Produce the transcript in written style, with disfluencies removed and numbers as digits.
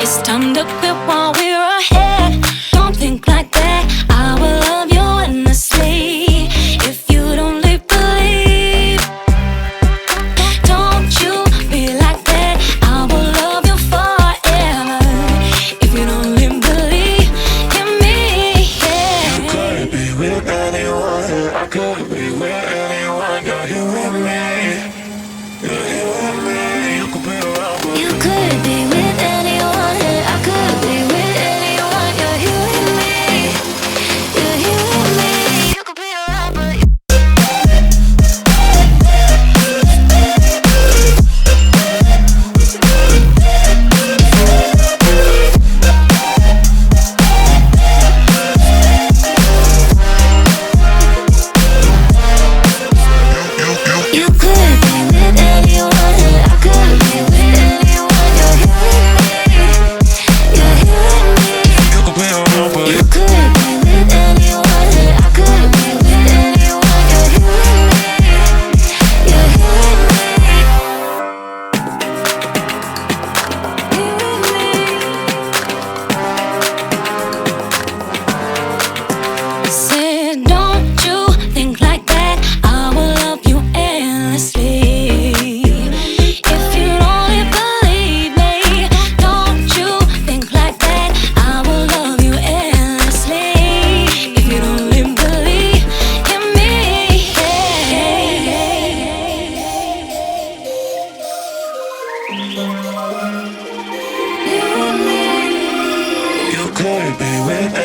It's time to quit while we're ahead. Don't think like that. I will love you endlessly. If you don't live, believe. Don't you be like that. I will love you forever. If you don't live, believe in me. Yeah. You could be with anyone. I could be with anyone. You're here with me. You're here with me. You could be around, but You could be with anyone. I could be with anyone. You're here with me. You're here with me. You could be around, but you could be with anyone. I could be with anyone. You're here with me. You're here with me. you could be around, but You could be with anyone. I could be with anyone. You're here with me. You're here with me. Here with me. Said, don't you think like that. I will love you endlessly. If you only believe me, don't you think like that. I will love you endlessly. If you don't live, believe in me. you could be with